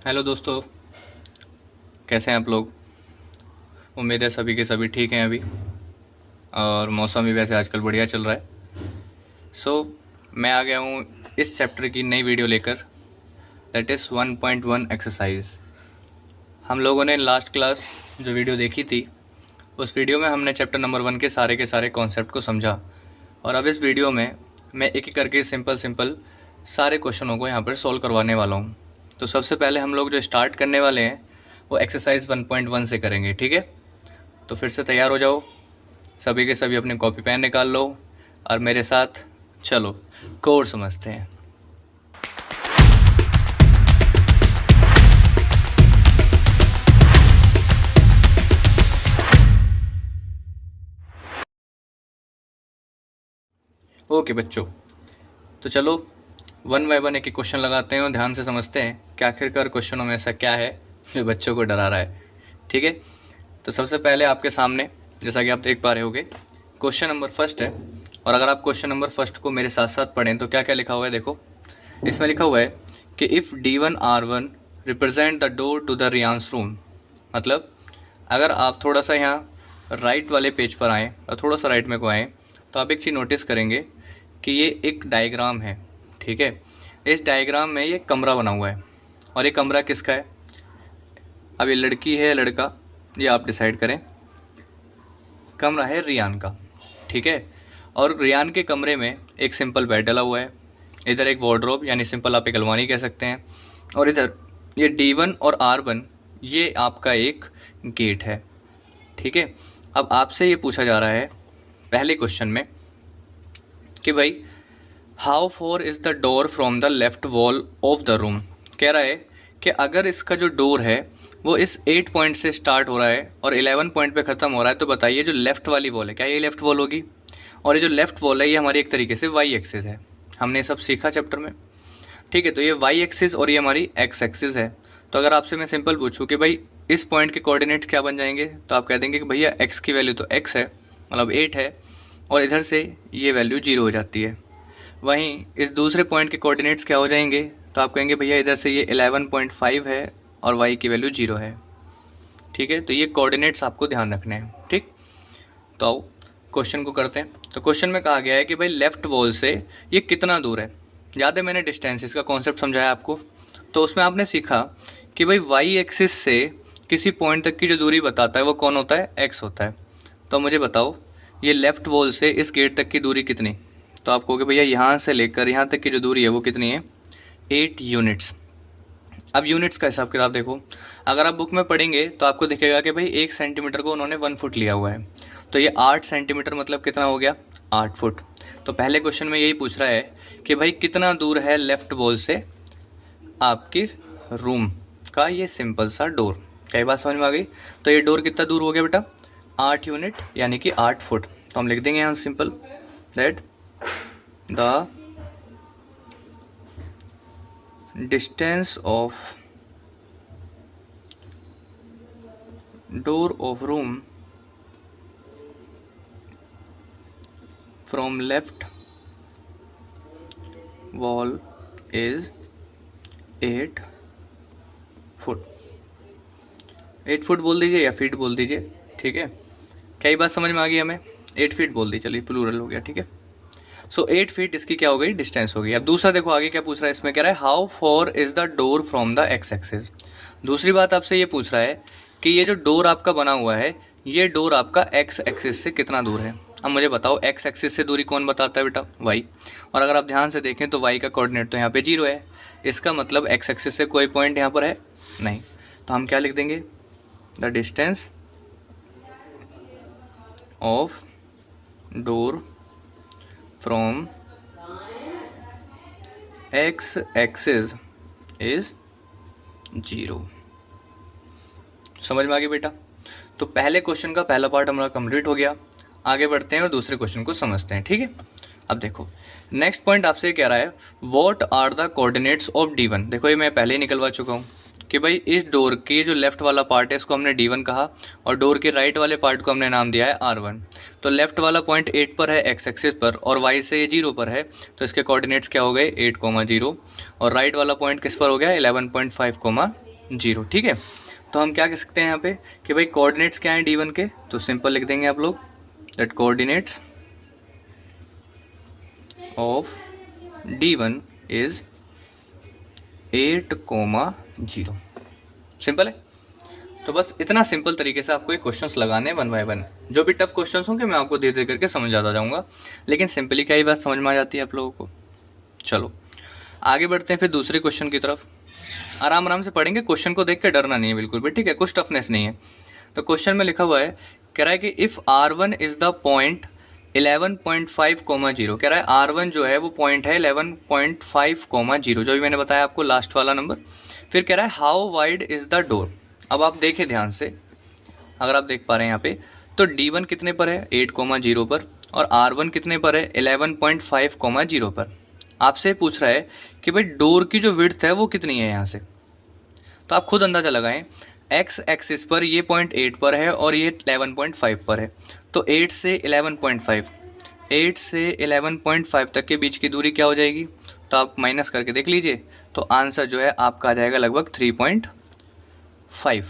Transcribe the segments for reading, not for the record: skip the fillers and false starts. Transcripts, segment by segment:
Hello दोस्तों, कैसे हैं आप लोग। उम्मीद है सभी के सभी ठीक हैं अभी। और मौसम भी वैसे आजकल बढ़िया चल रहा है। मैं आ गया हूँ इस चैप्टर की नई वीडियो लेकर, दैट इज़ 1.1 एक्सरसाइज। हम लोगों ने लास्ट क्लास जो वीडियो देखी थी, उस वीडियो में हमने चैप्टर नंबर 1 के सारे कॉन्सेप्ट को समझा। और अब इस वीडियो में मैं एक एक करके सिंपल सारे क्वेश्चनों को यहाँ पर सॉल्व करवाने वाला हूँ। तो सबसे पहले हम लोग जो स्टार्ट करने वाले हैं वो एक्सरसाइज 1.1 से करेंगे, ठीक है। तो फिर से तैयार हो जाओ, सभी के सभी अपनी कॉपी पेन निकाल लो और मेरे साथ चलो कोड समझते हैं। ओके बच्चों, तो चलो वन बाय वन एक एक क्वेश्चन लगाते हैं और ध्यान से समझते हैं कि आखिरकार क्वेश्चनों में ऐसा क्या है जो बच्चों को डरा रहा है, ठीक है। तो सबसे पहले आपके सामने, जैसा कि आप देख पा रहे होगे, क्वेश्चन नंबर फर्स्ट है। और अगर आप क्वेश्चन नंबर फर्स्ट को मेरे साथ साथ पढ़ें तो क्या क्या लिखा हुआ है देखो। इसमें लिखा हुआ है कि if D1 R1 represent the door to the Riyan's room. मतलब अगर आप थोड़ा सा यहाँ राइट वाले पेज पर आएँ और थोड़ा सा राइट में को आएँ तो आप एक चीज़ नोटिस करेंगे कि ये एक डायग्राम है, ठीक है। इस डायग्राम में ये कमरा बना हुआ है और ये कमरा किसका है। अब ये लड़की है या लड़का, ये आप डिसाइड करें। कमरा है रियान का, ठीक है। और रियान के कमरे में एक सिंपल बेड डला हुआ है, इधर एक वार्डरोब यानी सिंपल आप एक अलमारी कह सकते हैं, और इधर ये D1 और R1 ये आपका एक गेट है, ठीक है। अब आपसे ये पूछा जा रहा है पहले क्वेश्चन में कि भाई how for is the door from the left wall of the room. कह रहा है कि अगर इसका जो डोर है वो इस 8 पॉइंट से स्टार्ट हो रहा है और 11 पॉइंट पे ख़त्म हो रहा है, तो बताइए जो लेफ़्ट वाली वॉल है क्या ये लेफ़्ट वॉल होगी। और ये जो लेफ़्ट वॉल है ये हमारी एक तरीके से वाई एक्सिस है, हमने सब सीखा चैप्टर में, ठीक है। तो ये वाई एक्सिस और ये हमारी एक्स एक्सिस है। तो अगर आपसे मैं सिंपल पूछूँ कि भाई इस पॉइंट के कोऑर्डिनेट्स क्या बन जाएंगे, तो आप कह देंगे कि भैया एक्स की वैल्यू तो एक्स है, मतलब 8 है, और इधर से ये वैल्यू 0 हो जाती है। वहीं इस दूसरे पॉइंट के कोऑर्डिनेट्स क्या हो जाएंगे, तो आप कहेंगे भैया इधर से ये 11.5 है और y की वैल्यू 0 है, ठीक है। तो ये कोऑर्डिनेट्स आपको ध्यान रखने हैं, ठीक। तो आओ क्वेश्चन को करते हैं। तो क्वेश्चन में कहा गया है कि भाई लेफ़्ट वॉल से ये कितना दूर है। याद है मैंने डिस्टेंसेस का कॉन्सेप्ट समझाया आपको, तो उसमें आपने सीखा कि भाई वाई एक्सिस से किसी पॉइंट तक की जो दूरी बताता है वो कौन होता है, एक्स होता है। तो मुझे बताओ ये लेफ़्ट वॉल से इस गेट तक की दूरी कितनी। तो आप कहोगे भैया यहाँ से लेकर यहाँ तक की जो दूरी है वो कितनी है, 8 यूनिट्स। अब यूनिट्स का हिसाब किताब देखो, अगर आप बुक में पढ़ेंगे तो आपको दिखेगा कि भाई 1 सेंटीमीटर को उन्होंने 1 फुट लिया हुआ है, तो ये 8 सेंटीमीटर मतलब कितना हो गया, 8 फुट। तो पहले क्वेश्चन में यही पूछ रहा है कि भाई कितना दूर है लेफ़्ट वॉल से आपकी रूम का ये सिंपल सा डोर। कई बात समझ में आ गई। तो ये डोर कितना दूर हो गया बेटा, 8 यूनिट यानी कि 8 फुट। तो हम लिख देंगे यहाँ simple that the distance of door of room from left wall is 8 foot. 8 foot बोल दीजिए या फीट बोल दीजिए, ठीक है। कई बात समझ में आ गई हमें, 8 फीट बोल दी, चलिए प्लूरल हो गया, ठीक है। सो 8 फीट इसकी क्या हो गई, डिस्टेंस हो गई। अब दूसरा देखो आगे क्या पूछ रहा है, इसमें कह रहा है how for is the door from the x axis. दूसरी बात आपसे ये पूछ रहा है कि ये जो डोर आपका बना हुआ है ये डोर आपका एक्स एक्सिस से कितना दूर है। अब मुझे बताओ एक्स एक्सिस से दूरी कौन बताता है बेटा, वाई। और अगर आप ध्यान से देखें तो वाई का कोऑर्डिनेट तो यहाँ पे 0 है, इसका मतलब एक्स एक्सिस से कोई पॉइंट यहाँ पर है नहीं। तो हम क्या लिख देंगे, the distance of door from x axis is 0। समझ में आ गई बेटा। तो पहले क्वेश्चन का पहला पार्ट हमारा कंप्लीट हो गया। आगे बढ़ते हैं और दूसरे क्वेश्चन को समझते हैं, ठीक है। अब देखो नेक्स्ट पॉइंट आपसे कह रहा है what are the coordinates of D1। देखो ये मैं पहले ही निकलवा चुका हूँ कि भाई इस डोर की जो लेफ्ट वाला पार्ट है इसको हमने D1 कहा और डोर के राइट वाले पार्ट को हमने नाम दिया है R1। तो लेफ्ट वाला पॉइंट 8 पर है एक्स एक्सिस पर और वाई से ये 0 पर है, तो इसके कोऑर्डिनेट्स क्या हो गए 8, 0। और राइट वाला पॉइंट किस पर हो गया 11.5, 0, ठीक है। तो हम क्या कह सकते हैं यहाँ पे कि भाई कोऑर्डिनेट्स क्या हैं D1 के, तो सिंपल लिख देंगे आप लोग that coordinates of D1 is 8,0। Simple है। तो बस इतना सिंपल तरीके से आपको ये क्वेश्चंस लगाने हैं 1 बाय 1। जो भी टफ क्वेश्चंस होंगे मैं आपको धीरे धीरे करके समझाता जाऊंगा, लेकिन सिंपली क्या ही बात समझ में आ जाती है आप लोगों को। चलो आगे बढ़ते हैं फिर दूसरे क्वेश्चन की तरफ। आराम आराम से पढ़ेंगे, क्वेश्चन को देख के डरना नहीं है बिल्कुल भी, ठीक है। कुछ टफनेस नहीं है। तो क्वेश्चन में लिखा हुआ है, कह रहा है कि if R1 is the point 11.5, कह रहा है R1 जो है वो पॉइंट है 11.5, जो भी मैंने बताया आपको लास्ट वाला नंबर। फिर कह रहा है how wide is the door. अब आप देखें ध्यान से, अगर आप देख पा रहे हैं यहाँ पे, तो D1 कितने पर है 8,0 पर, और R1 कितने पर है 11.5, पर। आपसे पूछ रहा है कि भाई डोर की जो विड्थ है वो कितनी है यहाँ से। तो आप खुद अंदाज़ा लगाएं, एक्स एक्सिस पर ये पॉइंट 8 पर है और ये 11.5 पर है, तो 8 से 11.5, 8 से 11.5 तक के बीच की दूरी क्या हो जाएगी, तो आप माइनस करके देख लीजिए। तो आंसर जो है आपका आ जाएगा लगभग 3.5।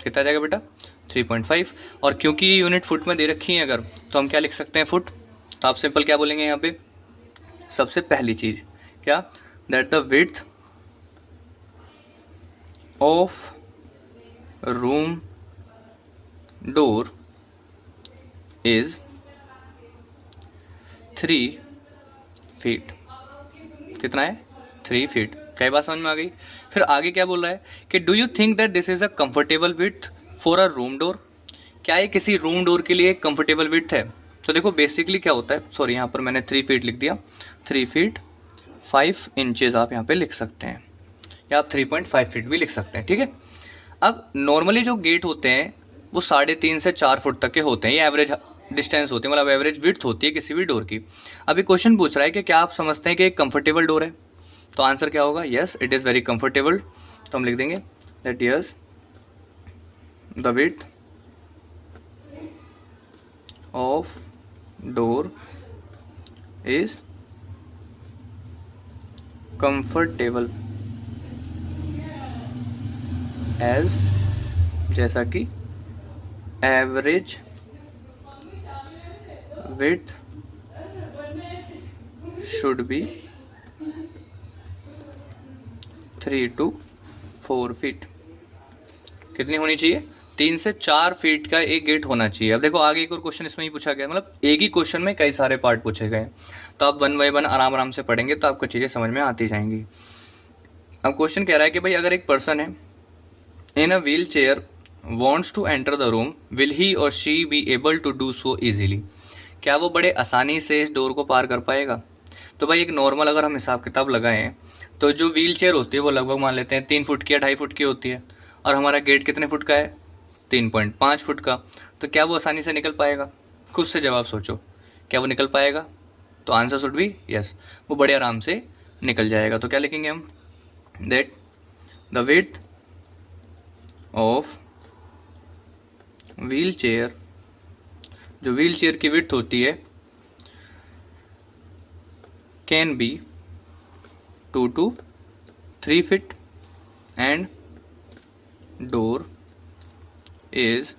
कितना आ जाएगा बेटा 3.5। और क्योंकि ये यूनिट फुट में दे रखी है अगर, तो हम क्या लिख सकते हैं फुट। तो आप सिंपल क्या बोलेंगे यहाँ पे, सबसे पहली चीज़ क्या, that the width of room door is 3 feet. कितना है 3 फीट। कई बात समझ में आ गई। फिर आगे क्या बोल रहा है कि do you think that this is a comfortable width for a room door. क्या ये किसी रूम डोर के लिए कंफर्टेबल विड्थ है। तो देखो बेसिकली क्या होता है, सॉरी यहाँ पर मैंने 3 फीट लिख दिया, 3 फीट 5 इंचेस आप यहाँ पे लिख सकते हैं, या आप 3.5 फीट भी लिख सकते हैं, ठीक है। अब नॉर्मली जो गेट होते हैं वो 3.5 से 4 फुट तक के होते हैं, ये एवरेज डिस्टेंस होती है, मतलब एवरेज विड्थ होती है किसी भी डोर की। अभी क्वेश्चन पूछ रहा है कि क्या आप समझते हैं कि एक कंफर्टेबल डोर है, तो आंसर क्या होगा, yes it is very comfortable. तो हम लिख देंगे that yes the width of door is comfortable as, जैसा कि average width should be 3 to 4 feet. कितनी होनी चाहिए, 3 से 4 फीट का एक गेट होना चाहिए। अब देखो आगे एक और क्वेश्चन इसमें ही पूछा गया, मतलब एक ही क्वेश्चन में कई सारे पार्ट पूछे गए, तो आप 1 बाय 1 आराम आराम से पढ़ेंगे तो आपको चीज़ें समझ में आती जाएंगी। अब क्वेश्चन कह रहा है कि भाई अगर एक पर्सन है in a wheelchair wants to enter the room, will he और she be able to do so easily. क्या वो बड़े आसानी से इस डोर को पार कर पाएगा। तो भाई एक नॉर्मल अगर हम हिसाब किताब लगाएं तो जो व्हील चेयर होती है वो लगभग मान लेते हैं 3 फुट की या 2.5 फुट की होती है, और हमारा गेट कितने फुट का है 3.5 फुट का। तो क्या वो आसानी से निकल पाएगा, खुद से जवाब सोचो, क्या वो निकल पाएगा। तो आंसर शुड बी यस, वो बड़े आराम से निकल जाएगा। तो क्या लिखेंगे हम, that the width of wheel chair, जो व्हील चेयर की विड्थ होती है, can be 2 to 3 feet and door is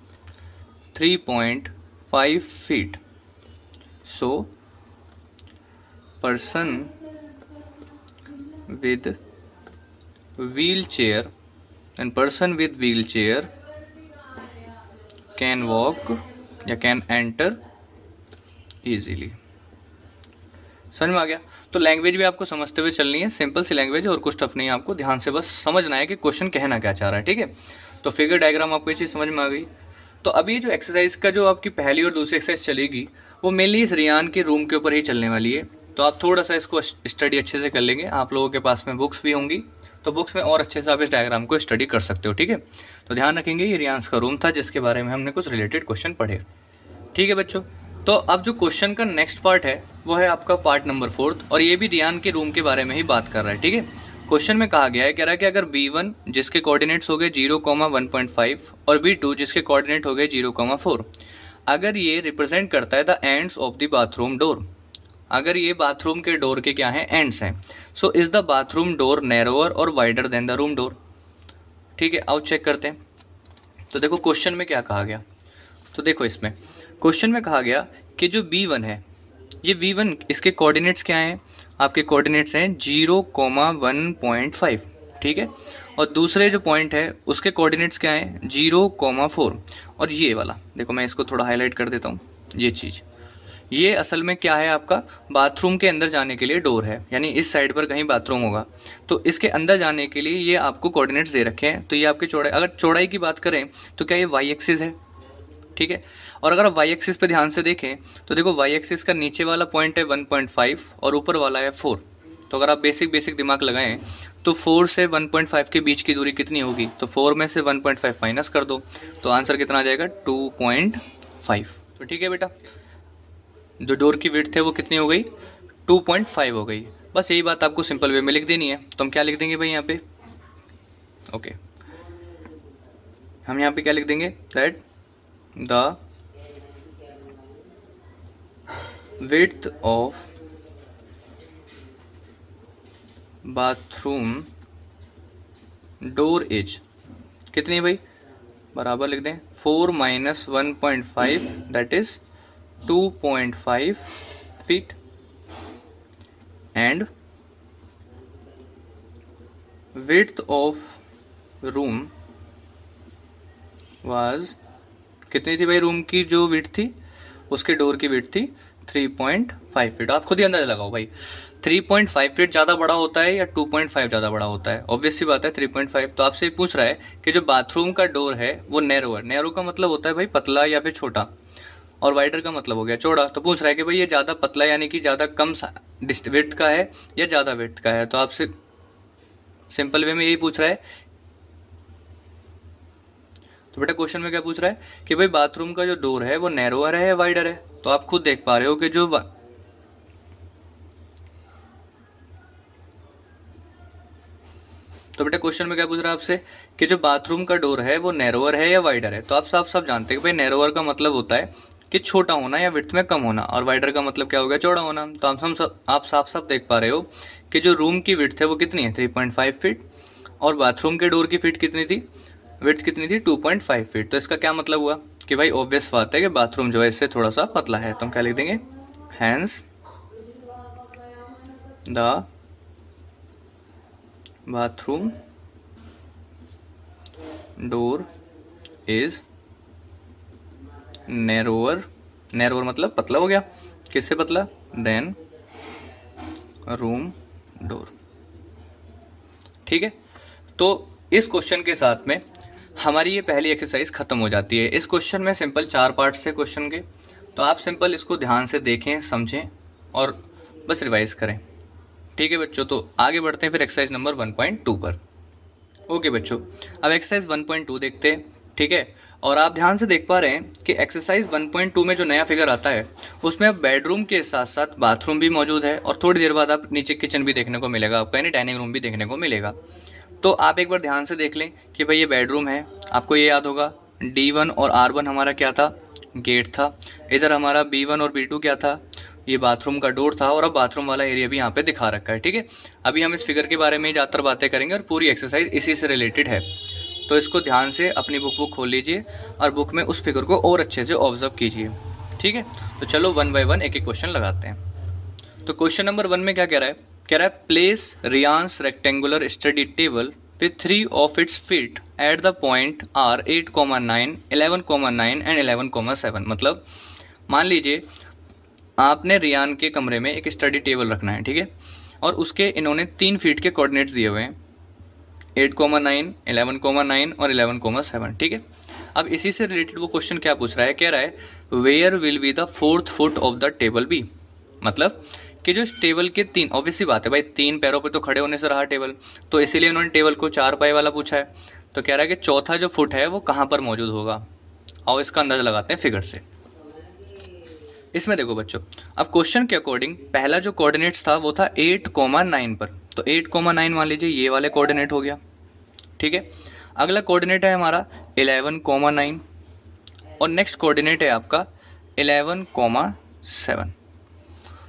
3.5 feet. So person with wheelchair can walk या can enter easily। समझ में आ गया। तो लैंग्वेज भी आपको समझते हुए चलनी है, सिंपल सी लैंग्वेज है और कुछ टफ नहीं है, आपको ध्यान से बस समझना है कि क्वेश्चन कहना क्या चाह रहा है, ठीक है। तो फिगर डायग्राम आपको ये चीज़ समझ में आ गई। तो अभी जो एक्सरसाइज का जो आपकी पहली और दूसरी एक्सरसाइज चलेगी वो मेनली इस रियान के रूम के ऊपर ही चलने वाली है। तो आप थोड़ा सा इसको स्टडी अच्छे से कर लेंगे, आप लोगों के पास में बुक्स भी होंगी, तो बुक्स में और अच्छे से आप इस डायग्राम को स्टडी कर सकते हो, ठीक है। तो ध्यान रखेंगे ये रियांस का रूम था जिसके बारे में हमने कुछ रिलेटेड क्वेश्चन पढ़े, ठीक है बच्चों। तो अब जो क्वेश्चन का नेक्स्ट पार्ट है वो है आपका पार्ट नंबर 4, और ये भी रियान के रूम के बारे में ही बात कर रहा है, ठीक है। क्वेश्चन में कहा गया है, कह रहा है कि अगर B1 जिसके कोऑर्डिनेट्स हो गए 0,1.5 और B2 जिसके कोऑर्डिनेट हो गए 0,4, अगर ये रिप्रेजेंट करता है the ends of the bathroom door, अगर ये बाथरूम के डोर के क्या हैं एंड्स हैं, so is the bathroom door narrower और wider than the room door. ठीक है, आओ चेक करते हैं। तो देखो क्वेश्चन में क्या कहा गया। तो देखो इसमें क्वेश्चन में कहा गया कि जो V1 है, ये V1 इसके कोऑर्डिनेट्स क्या हैं, आपके कोऑर्डिनेट्स हैं 0,1.5, ठीक है। और दूसरे जो पॉइंट है उसके कोऑर्डिनेट्स क्या हैं 0,4। और ये वाला देखो, मैं इसको थोड़ा हाईलाइट कर देता हूँ। ये चीज़, ये असल में क्या है, आपका बाथरूम के अंदर जाने के लिए डोर है, यानी इस साइड पर कहीं बाथरूम होगा, तो इसके अंदर जाने के लिए ये आपको कोऑर्डिनेट्स दे रखे हैं। तो ये आपकी चौड़ाई, अगर चौड़ाई की बात करें तो क्या ये वाई एक्सिस है, ठीक है। और अगर आप वाई एक्सिस पे ध्यान से देखें तो देखो वाई एक्सिस का नीचे वाला पॉइंट है 1.5 और ऊपर वाला है 4। तो अगर आप बेसिक दिमाग लगाएं तो 4 से 1.5 के बीच की दूरी कितनी होगी, तो 4 में से 1.5 माइनस कर दो तो आंसर कितना आ जाएगा 2.5। तो ठीक है बेटा, जो डोर की विड्थ है वो कितनी हो गई 2.5 हो गई। बस यही बात आपको सिंपल वे में लिख देनी है। तो हम क्या लिख देंगे भाई यहाँ पे, ओके, हम यहाँ पे क्या लिख देंगे, that the width of bathroom door is कितनी है भाई, बराबर लिख दें 4 minus 1.5 that is 2.5 feet and width of room was कितनी थी भाई, रूम की जो विड्थ थी उसके डोर की विड्थ थी 3.5 फीट। आप खुद ही अंदाजा लगाओ भाई 3.5 फीट ज़्यादा बड़ा होता है या 2.5 ज़्यादा बड़ा होता है। ऑब्वियस सी बात है 3.5। तो आपसे पूछ रहा है कि जो बाथरूम का डोर है वो नैरो है। नैरो का मतलब होता है भाई पतला या फिर छोटा, और वाइडर का मतलब हो गया चौड़ा। तो पूछ रहा है कि भाई ये ज़्यादा पतला यानी कि ज़्यादा कम विड्थ का है या ज़्यादा विड्थ का है। तो आपसे सिंपल वे में यही पूछ रहा है। तो बेटा क्वेश्चन में क्या पूछ रहा है कि भाई बाथरूम का जो डोर है वो नैरोअर है या वाइडर है। तो आप खुद देख पा रहे हो कि जो तो बेटा क्वेश्चन में क्या पूछ रहा है आपसे कि जो बाथरूम का डोर है वो नैरोअर है या वाइडर है। तो आप साफ जानते हैं कि भाई नैरोअर का मतलब होता है कि छोटा होना या विड्थ में कम होना, और वाइडर का मतलब क्या हो गया, चौड़ा होना। तो आप साफ देख पा रहे हो कि जो रूम की विड्थ है वो कितनी है 3.5 फीट, और बाथरूम के डोर की फीट कितनी थी, विड्थ कितनी थी 2.5 फीट। तो इसका क्या मतलब हुआ कि भाई ऑब्वियस बात है कि बाथरूम जो है इससे थोड़ा सा पतला है। तो हम क्या लिख देंगे, hence the bathroom door is narrower, narrower मतलब पतला हो गया, किससे पतला, देन रूम डोर। ठीक है, तो इस क्वेश्चन के साथ में हमारी ये पहली एक्सरसाइज खत्म हो जाती है। इस क्वेश्चन में सिंपल 4 पार्ट्स है क्वेश्चन के, तो आप सिंपल इसको ध्यान से देखें, समझें और बस रिवाइज करें। ठीक है बच्चों, तो आगे बढ़ते हैं फिर एक्सरसाइज नंबर 1.2 पर। ओके बच्चों, अब एक्सरसाइज 1.2 देखते हैं। ठीक है, और आप ध्यान से देख पा रहे हैं कि एक्सरसाइज 1.2 में जो नया फिगर आता है उसमें अब बेडरूम के साथ साथ बाथरूम भी मौजूद है, और थोड़ी देर बाद आप नीचे किचन भी देखने को मिलेगा आपको, यानी डाइनिंग रूम भी देखने को मिलेगा। तो आप एक बार ध्यान से देख लें कि भाई ये बेडरूम है। आपको ये याद होगा D1 और R1 हमारा क्या था, गेट था। इधर हमारा B1 और B2 क्या था, ये बाथरूम का डोर था। और अब बाथरूम वाला एरिया भी यहाँ पे दिखा रखा है। ठीक है, अभी हम इस फिगर के बारे में ज़्यादातर बातें करेंगे और पूरी एक्सरसाइज इसी से रिलेटेड है। तो इसको ध्यान से अपनी बुक खोल लीजिए और बुक में उस फिगर को और अच्छे से ऑब्जर्व कीजिए। ठीक है, तो चलो 1 बाय 1 एक एक क्वेश्चन लगाते हैं। तो क्वेश्चन नंबर 1 में क्या कह रहा है, कह रहा है place Riyan's rectangular study table with 3 of its feet at the point R 8,9, 11,9 and 11,7। मतलब मान लीजिए आपने रियान के कमरे में एक स्टडी टेबल रखना है, ठीक है, और उसके इन्होंने 3 फीट के कोऑर्डिनेट्स दिए हुए हैं 8,9, 11,9 और 11,7। ठीक है, अब इसी से रिलेटेड वो क्वेश्चन क्या पूछ रहा है, कह रहा है where will be the 4th foot of the table be. मतलब कि जो इस टेबल के 3, ऑब्वियस सी बात है भाई 3 पैरों पे तो खड़े होने से रहा टेबल, तो इसीलिए उन्होंने टेबल को 4 पाए वाला पूछा है। तो कह रहा है कि चौथा जो फुट है वो कहाँ पर मौजूद होगा। आओ इसका अंदाजा लगाते हैं फिगर से। इसमें देखो बच्चों, अब क्वेश्चन के अकॉर्डिंग पहला जो कोऑर्डिनेट्स था वो था 8,9 पर, तो 8,9 मान लीजिए ये वाले कोऑर्डिनेट हो गया। ठीक है, अगला कोऑर्डिनेट है हमारा 11,9 और नेक्स्ट कोऑर्डिनेट है आपका 11,7।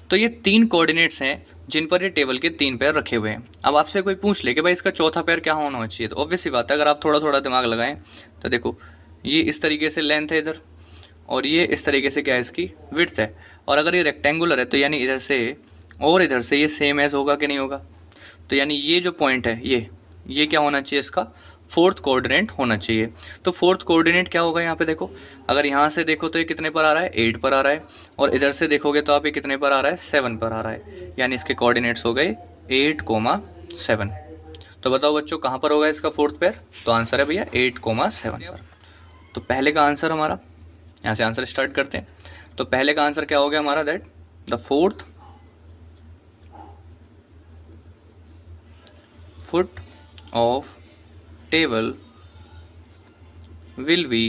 तो ये 3 कोऑर्डिनेट्स हैं जिन पर ये टेबल के 3 पैर रखे हुए हैं। अब आपसे कोई पूछ ले कि भाई इसका चौथा पैर क्या होना चाहिए, तो ऑब्वियस सी बात है, अगर आप थोड़ा थोड़ा दिमाग लगाएं तो देखो ये इस तरीके से लेंथ है इधर, और ये इस तरीके से क्या है, इसकी विड्थ है। और अगर ये रेक्टेंगुलर है तो यानी इधर से और इधर से ये सेम एज होगा कि नहीं होगा। तो यानी ये जो पॉइंट है ये क्या होना चाहिए, इसका फोर्थ कोऑर्डिनेट होना चाहिए। तो फोर्थ कोऑर्डिनेट क्या होगा यहाँ पे देखो, अगर यहाँ से देखो तो ये कितने पर आ रहा है, 8 पर आ रहा है, और इधर से देखोगे तो आप ये कितने पर आ रहा है, 7 पर आ रहा है। यानी इसके कोऑर्डिनेट्स हो गए 8,7। तो बताओ बच्चों कहाँ पर होगा इसका फोर्थ पेयर, तो आंसर है भैया 8,7 पर। तो पहले का आंसर हमारा, यहाँ से आंसर स्टार्ट करते हैं। तो पहले का आंसर क्या हो गया हमारा, that the fourth foot of table will be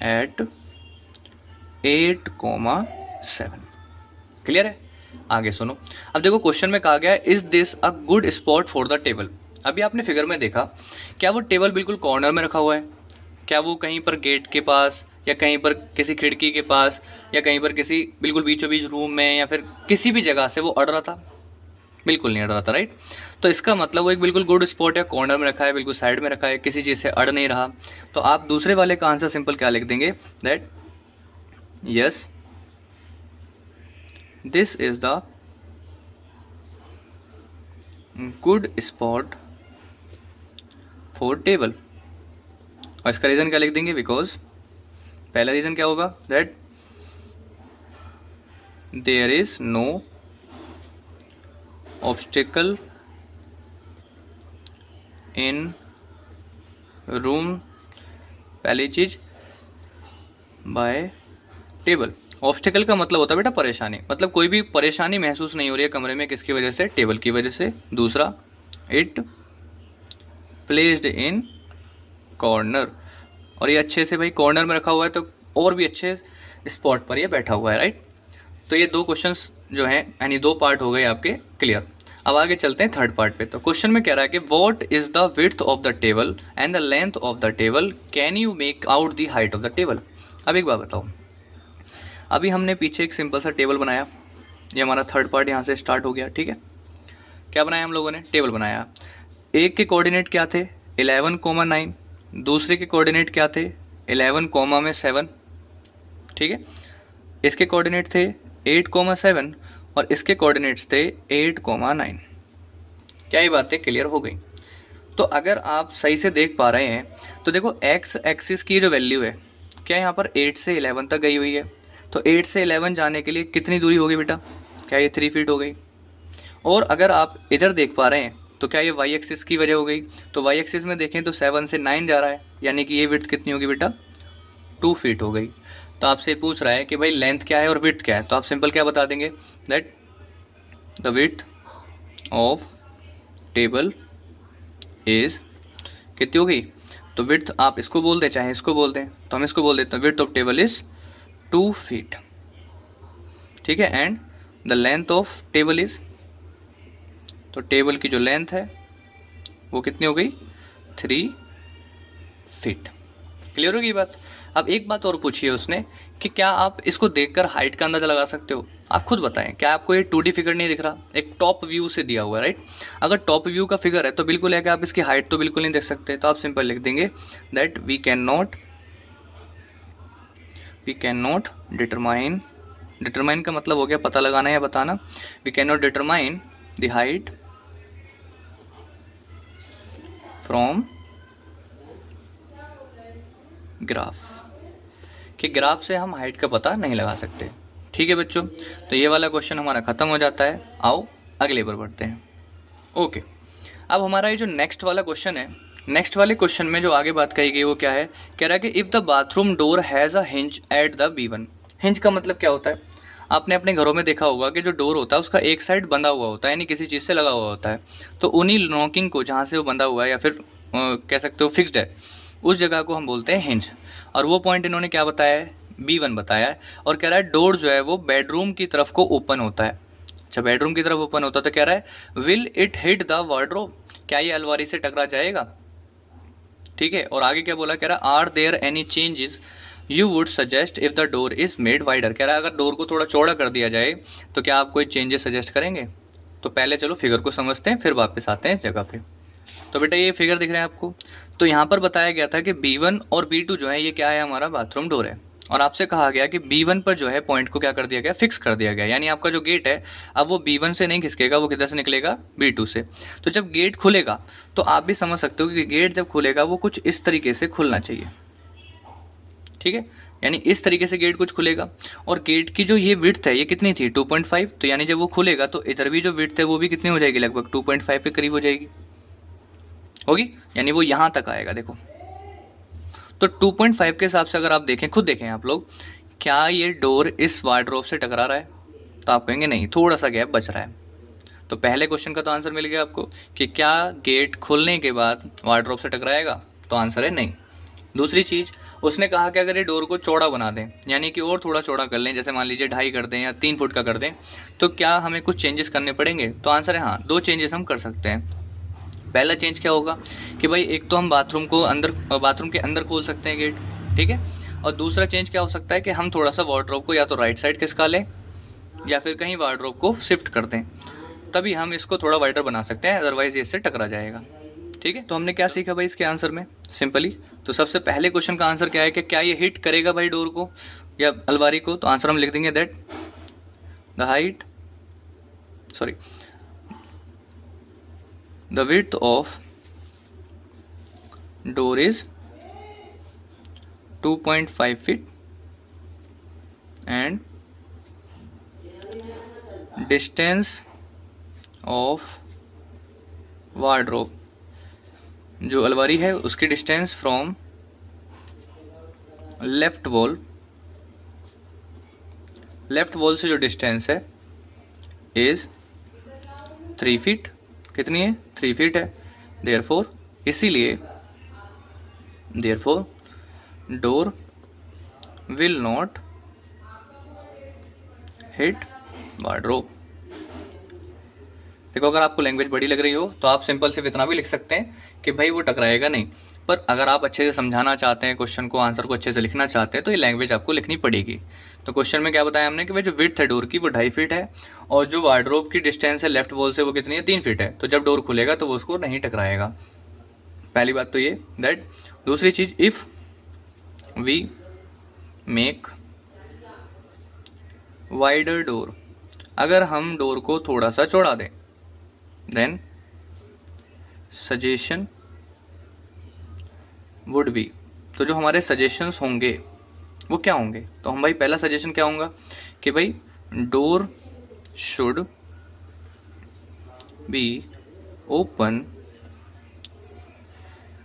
at 8,7। Clear है। आगे सुनो, अब देखो क्वेश्चन में कहा गया है is this a good spot for the table. अभी आपने फिगर में देखा, क्या वो टेबल बिल्कुल कॉर्नर में रखा हुआ है, क्या वो कहीं पर गेट के पास, या कहीं पर किसी खिड़की के पास, या कहीं पर किसी बिल्कुल बीचों बीच रूम में, या फिर किसी भी जगह से वो अड़ रहा था, बिल्कुल नहीं अड़ रहा था, राइट। तो इसका मतलब वो एक बिल्कुल गुड स्पॉट है, कॉर्नर में रखा है, बिल्कुल साइड में रखा है, किसी चीज़ से अड़ नहीं रहा। तो आप दूसरे वाले का आंसर सिंपल क्या लिख देंगे, that yes this is the good spot for table. और इसका रीज़न क्या लिख देंगे, बिकॉज पहला रीज़न क्या होगा, that there is no obstacle in room, पहली चीज बाय टेबल। ऑब्स्टिकल का मतलब होता है बेटा परेशानी, मतलब कोई भी परेशानी महसूस नहीं हो रही है कमरे में, किसकी वजह से, टेबल की वजह से। दूसरा, इट प्लेस्ड इन कॉर्नर, और ये अच्छे से भाई कॉर्नर में रखा हुआ है तो और भी अच्छे स्पॉट पर ये बैठा हुआ है, राइट। तो ये दो क्वेश्चंस जो हैं, यानी दो पार्ट हो गए आपके क्लियर। अब आगे चलते हैं थर्ड पार्ट पे। तो क्वेश्चन में कह रहा है कि what is the width of the table and the length of the table, can you make out the height of the table. अब एक बात बताओ, अभी हमने पीछे एक सिंपल सा टेबल बनाया, ये हमारा थर्ड पार्ट यहाँ से स्टार्ट हो गया, ठीक है। क्या बनाया हम लोगों ने, टेबल बनाया। एक के कोऑर्डिनेट क्या थे, 11,9, दूसरे के कोऑर्डिनेट क्या थे, 11,7, ठीक है। इसके कोऑर्डिनेट थे 8,7 और इसके कोऑर्डिनेट्स थे 8,9। क्या ये बातें क्लियर हो गई। तो अगर आप सही से देख पा रहे हैं तो देखो एक्स एक्सिस की जो वैल्यू है, क्या यहाँ पर 8 से 11 तक गई हुई है। तो 8 से 11 जाने के लिए कितनी दूरी होगी बेटा, क्या ये 3 फीट हो गई। और अगर आप इधर देख पा रहे हैं तो क्या ये वाई एक्सिस की वजह हो गई। तो वाई एक्सिस में देखें तो 7 से 9 जा रहा है, यानी कि ये विड्थ कितनी होगी बेटा, 2 फीट हो गई। तो आपसे पूछ रहा है कि भाई लेंथ क्या है और विड्थ क्या है, तो आप सिंपल क्या बता देंगे, that the width of table is कितनी हो गई। तो विड्थ आप इसको बोल दें चाहे इसको बोल दें, तो हम इसको बोल देते हैं width of table is 2 feet, ठीक है। And the length of table is, तो टेबल की जो लेंथ है वो कितनी हो गई, 3 फीट। क्लियर होगी बात। अब एक बात और पूछिए उसने कि क्या आप इसको देखकर हाइट का अंदाजा लगा सकते हो। आप खुद बताएं, क्या आपको ये 2D फिगर नहीं दिख रहा, एक टॉप व्यू से दिया हुआ है, राइट। अगर टॉप व्यू का फिगर है तो बिल्कुल है कि आप इसकी हाइट तो बिल्कुल नहीं देख सकते। तो आप सिंपल लिख देंगे that we can not determine, determine का मतलब हो गया पता लगाना या बताना, we can not determine the height from graph, कि ग्राफ से हम हाइट का पता नहीं लगा सकते। ठीक है बच्चों, तो ये वाला क्वेश्चन हमारा खत्म हो जाता है। आओ अगले पर बढ़ते हैं। ओके, अब हमारा ये जो नेक्स्ट वाला क्वेश्चन है, नेक्स्ट वाले क्वेश्चन में जो आगे बात कही गई वो क्या है, कह रहा है कि if the bathroom door has a hinge at the B1। Hinge का मतलब क्या होता है, आपने अपने घरों में देखा होगा कि जो डोर होता है उसका एक साइड बंधा हुआ होता है, यानी किसी चीज़ से लगा हुआ होता है। तो उन्हीं नॉकिंग को जहाँ से वो बंधा हुआ है या फिर कह सकते हो फिक्स्ड है, उस जगह को हम बोलते हैं हिंज। और वो पॉइंट इन्होंने क्या बताया है, B1 बताया है। और कह रहा है डोर जो है वो बेडरूम की तरफ को ओपन होता है। अच्छा, बेडरूम की तरफ ओपन होता है तो कह रहा है will it hit the wardrobe, क्या ये अलमारी से टकरा जाएगा। ठीक है, और आगे क्या बोला, कह रहा है are there any changes you would suggest if the door is made wider. कह रहा है अगर डोर को थोड़ा चौड़ा कर दिया जाए तो क्या आप कोई चेंजेस सजेस्ट करेंगे। तो पहले चलो फिगर को समझते हैं, फिर वापस आते हैं इस जगह पे। तो बेटा ये फिगर दिख रहा है आपको, तो यहाँ पर बताया गया था कि B1 और B2 जो है ये क्या है, हमारा बाथरूम डोर है। और आपसे कहा गया कि B1 पर जो है पॉइंट को क्या कर दिया गया, फिक्स कर दिया गया, यानी आपका जो गेट है अब वो B1 से नहीं खिसकेगा, वो किधर से निकलेगा, B2 से। तो जब गेट खुलेगा तो आप भी समझ सकते हो कि गेट जब खुलेगा वो कुछ इस तरीके से खुलना चाहिए, ठीक है, यानी इस तरीके से गेट कुछ खुलेगा। और गेट की जो ये विड्थ है ये कितनी थी, 2.5, तो यानी जब वो खुलेगा तो इधर भी जो विड्थ है वो भी कितनी हो जाएगी, लगभग 2.5 के करीब हो जाएगी, होगी, यानी वो यहाँ तक आएगा। देखो तो 2.5 के हिसाब से अगर आप देखें, खुद देखें आप लोग, क्या ये डोर इस वार्डरोब से टकरा रहा है, तो आप कहेंगे नहीं, थोड़ा सा गैप बच रहा है। तो पहले क्वेश्चन का तो आंसर मिल गया आपको कि क्या गेट खुलने के बाद वार्डरोब से टकराएगा, तो आंसर है नहीं। दूसरी चीज़, उसने कहा कि अगर ये डोर को चौड़ा बना दें, यानी कि और थोड़ा चौड़ा कर लें, जैसे मान लीजिए 2.5 कर दें या 3 फुट का कर दें, तो क्या हमें कुछ चेंजेस करने पड़ेंगे, तो आंसर है हाँ, 2 चेंजेस हम कर सकते हैं। पहला चेंज क्या होगा कि भाई एक तो हम बाथरूम के अंदर खोल सकते हैं गेट, ठीक है, और दूसरा चेंज क्या हो सकता है कि हम थोड़ा सा वार्डरोब को या तो राइट साइड खिसका लें या फिर कहीं वार्डरोब को शिफ्ट कर दें, तभी हम इसको थोड़ा वाइडर बना सकते हैं, अदरवाइज ये इससे टकरा जाएगा, ठीक है। तो हमने क्या सीखा भाई इसके आंसर में, सिंपली तो सबसे पहले क्वेश्चन का आंसर क्या है कि क्या ये हिट करेगा भाई डोर को या अलमारी को, तो आंसर हम लिख देंगे that the width of door is 2.5 feet and distance of wardrobe, जो अलमारी है उसकी डिस्टेंस फ्रॉम लेफ्ट वॉल से जो डिस्टेंस है इज 3 फीट, कितनी है, 3 फीट है। देयरफॉर इसीलिए door will not hit wardrobe. देखो अगर आपको लैंग्वेज बड़ी लग रही हो तो आप सिंपल सिर्फ इतना भी लिख सकते हैं कि भाई वो टकराएगा नहीं, पर अगर आप अच्छे से समझाना चाहते हैं क्वेश्चन को, आंसर को अच्छे से लिखना चाहते हैं, तो ये लैंग्वेज आपको लिखनी पड़ेगी। तो क्वेश्चन में क्या बताया हमने कि भाई जो विड्थ है डोर की वो 2.5 फीट है और जो वार्डरोब की डिस्टेंस है लेफ्ट वॉल से वो कितनी है, 3 फीट है। तो जब डोर खुलेगा तो वो उसको नहीं टकराएगा, पहली बात तो ये दैट। दूसरी चीज, if we make wider door, अगर हम डोर को थोड़ा सा चौड़ा दें, देन सजेशन वुड बी, तो जो हमारे सजेशंस होंगे वो क्या होंगे, तो हम भाई पहला सजेशन क्या होगा कि भाई door should be open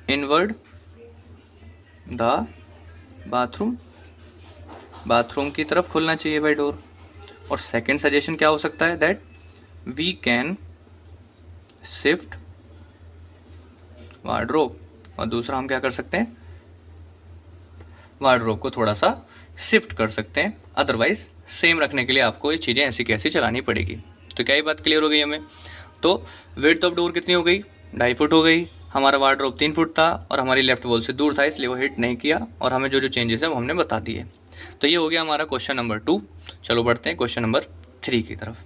inward the bathroom की तरफ खुलना चाहिए भाई डोर। और सेकंड सजेशन क्या हो सकता है, that we can shift wardrobe, और दूसरा हम क्या कर सकते हैं, वार्डरोब को थोड़ा सा शिफ्ट कर सकते हैं, अदरवाइज सेम रखने के लिए आपको ये चीज़ें ऐसी कैसी चलानी पड़ेगी। तो क्या ये बात क्लियर हो गई हमें। तो विड्थ ऑफ डोर कितनी हो गई, 2.5 फुट हो गई, हमारा वार्डरोब 3 फुट था और हमारी लेफ्ट वॉल से दूर था, इसलिए वो हिट नहीं किया, और हमें जो जो चेंजेस है वो हमने बता दिए। तो ये हो गया हमारा क्वेश्चन नंबर 2। चलो बढ़ते हैं क्वेश्चन नंबर 3 की तरफ।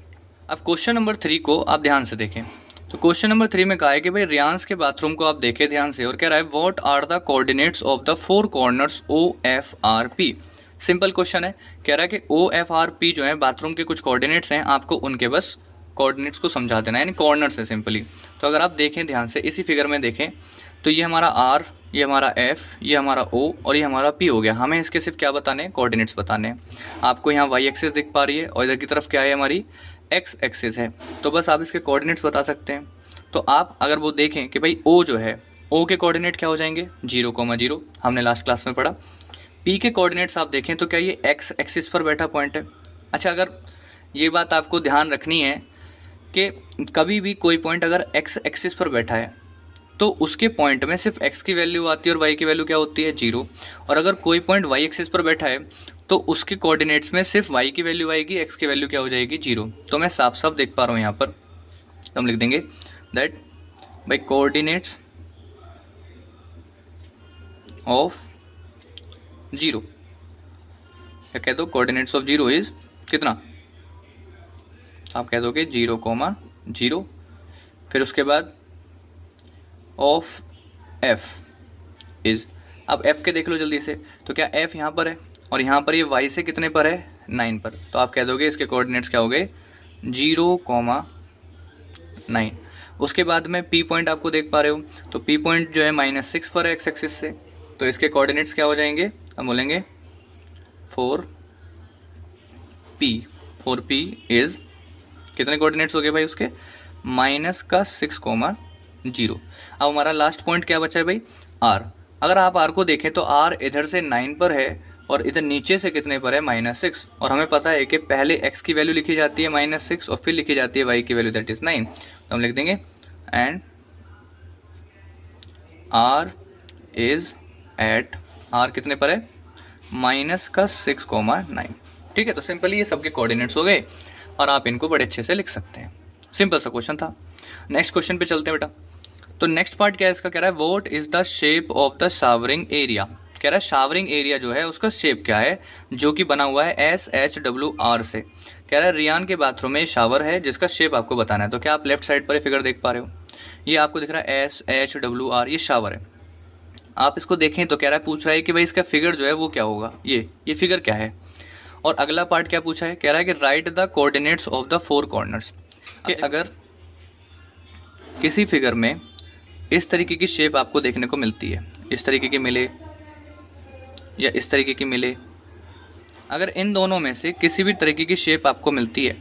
अब क्वेश्चन नंबर 3 को आप ध्यान से देखें। तो क्वेश्चन नंबर 3 में कहा है कि भाई रियांश के बाथरूम को आप देखें ध्यान से, और कह रहा है what are the coordinates of the 4 corners OFRP। Simple question है, कह रहा है कि OFRP जो है बाथरूम के कुछ कोऑर्डिनेट्स हैं, आपको उनके बस कोऑर्डिनेट्स को समझा देना है, यानी कॉर्नर्स है सिंपली। तो अगर आप देखें ध्यान से, इसी फिगर में देखें तो ये हमारा R, ये हमारा F, ये हमारा O और ये हमारा P हो गया। हमें इसके सिर्फ क्या बताने हैं, कोऑर्डिनेट्स बताने हैं। आपको यहाँ Y एक्सिस दिख पा रही है और इधर की तरफ क्या है, हमारी X एक्सिस है, तो बस आप इसके कोऑर्डिनेट्स बता सकते हैं। तो आप अगर वो देखें कि भाई O जो है, O के कोऑर्डिनेट क्या हो जाएंगे, 0,0, हमने लास्ट क्लास में पढ़ा। P के कोऑर्डिनेट्स आप देखें तो क्या ये X एक्सिस पर बैठा पॉइंट है। अच्छा, अगर ये बात आपको ध्यान रखनी है कि कभी भी कोई पॉइंट अगर X एक्सिस पर बैठा है तो उसके पॉइंट में सिर्फ x की वैल्यू आती है और y की वैल्यू क्या होती है, 0। और अगर कोई पॉइंट y एक्सिस पर बैठा है तो उसके कोऑर्डिनेट्स में सिर्फ y की वैल्यू आएगी, x की वैल्यू क्या हो जाएगी, 0। तो मैं साफ साफ देख पा रहा हूँ यहाँ पर, तो हम लिख देंगे दैट बाई कोऑर्डिनेट्स ऑफ 0, क्या कह दो, कोऑर्डिनेट्स ऑफ 0 इज कितना, आप कह दोगे 0, 0, फिर उसके बाद ऑफ f इज़, अब f के देख लो जल्दी से, तो क्या f यहाँ पर है और यहाँ पर ये y से कितने पर है, 9 पर, तो आप कह दोगे इसके कोऑर्डिनेट्स क्या हो गए, 0,9। उसके बाद में P पॉइंट आपको देख पा रहे हो, तो P पॉइंट जो है -6 पर है एक्स एक्सिस से, तो इसके कोऑर्डिनेट्स क्या हो जाएंगे, हम बोलेंगे 4p इज़, कितने कोऑर्डिनेट्स हो गए भाई उसके, -6,0। अब हमारा लास्ट पॉइंट क्या बचा है भाई, r। अगर आप r को देखें तो r इधर से 9 पर है और इधर नीचे से कितने पर है, -6, और हमें पता है कि पहले x की वैल्यू लिखी जाती है -6 और फिर लिखी जाती है y की वैल्यू दैट इज़ 9, तो हम लिख देंगे and r is at, r कितने पर है, -6,9। ठीक है, तो सिंपली ये सबके कोऑर्डिनेट्स हो गए और आप इनको बड़े अच्छे से लिख सकते हैं। सिंपल सा क्वेश्चन था। नेक्स्ट क्वेश्चन पे चलते हैं बेटा। तो नेक्स्ट पार्ट क्या है इसका, कह रहा है what is the shape of the showering area. कह रहा है शावरिंग एरिया जो है उसका शेप क्या है, जो कि बना हुआ है SHWR से। कह रहा है रियान के बाथरूम में शावर है जिसका शेप आपको बताना है। तो क्या आप लेफ्ट साइड पर ये फिगर देख पा रहे हो, ये आपको दिख रहा है SHWR, ये शावर है। आप इसको देखें तो कह रहा है, पूछ रहा है कि भाई इसका फिगर जो है वो क्या होगा, ये फिगर क्या है। और अगला पार्ट क्या पूछा है, कह रहा है कि right the coordinates of the 4 corners. कि अगर किसी फिगर में इस तरीके की शेप आपको देखने को मिलती है, इस तरीके की मिले या इस तरीके की मिले, अगर इन दोनों में से किसी भी तरीके की शेप आपको मिलती है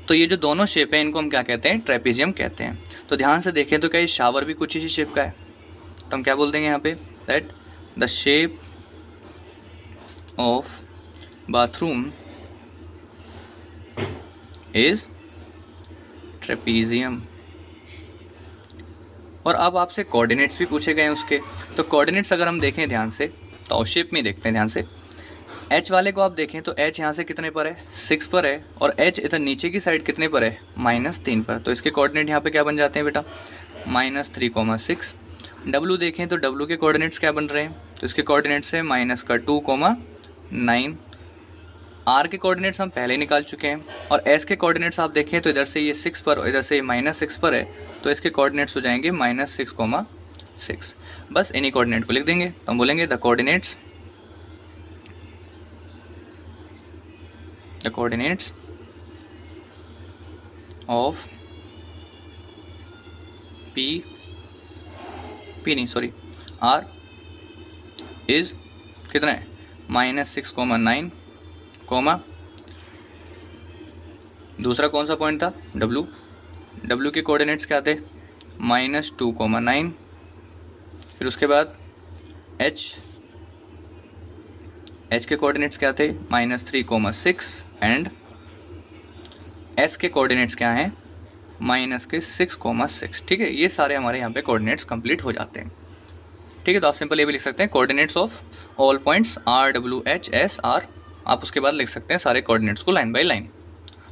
तो ये जो दोनों शेप है इनको हम क्या कहते हैं, ट्रेपेजियम कहते हैं। तो ध्यान से देखें तो क्या ये शावर भी कुछ इसी शेप का है, तो हम क्या बोल देंगे यहाँ पे, that the shape of bathroom is trapezium. और अब आपसे कोऑर्डिनेट्स भी पूछे गए हैं उसके, तो कोऑर्डिनेट्स अगर हम देखें ध्यान से तो शेप में देखते हैं ध्यान से। h वाले को आप देखें तो h यहाँ से कितने पर है, 6 पर है, और h इधर नीचे की साइड कितने पर है, -3 पर। तो इसके कोऑर्डिनेट यहाँ पे क्या बन जाते हैं बेटा, -3,6। w देखें तो w के कोऑर्डिनेट्स क्या बन रहे हैं, तो इसके कोऑर्डिनेट्स है -2,9। r के कोऑर्डिनेट्स हम पहले निकाल चुके हैं, और s के कोऑर्डिनेट्स आप देखें तो इधर से ये 6 पर और इधर से -6 पर है, तो इसके कोऑर्डिनेट्स हो जाएंगे -6,6। बस इन्हीं कोऑर्डिनेट को लिख देंगे, तो हम बोलेंगे the coordinates of r is कितना है, -6,9, दूसरा कौन सा पॉइंट था, w के कोऑर्डिनेट्स क्या थे, -2,9, फिर उसके बाद h के कोऑर्डिनेट्स क्या थे, -3,6, एंड s के कोऑर्डिनेट्स क्या हैं, -6,6। ठीक है, ये सारे हमारे यहाँ पे कोऑर्डिनेट्स कंप्लीट हो जाते हैं। ठीक है, तो आप सिंपल ये भी लिख सकते हैं coordinates of all points RWHSR। आप उसके बाद लिख सकते हैं सारे कोऑर्डिनेट्स को लाइन बाय लाइन।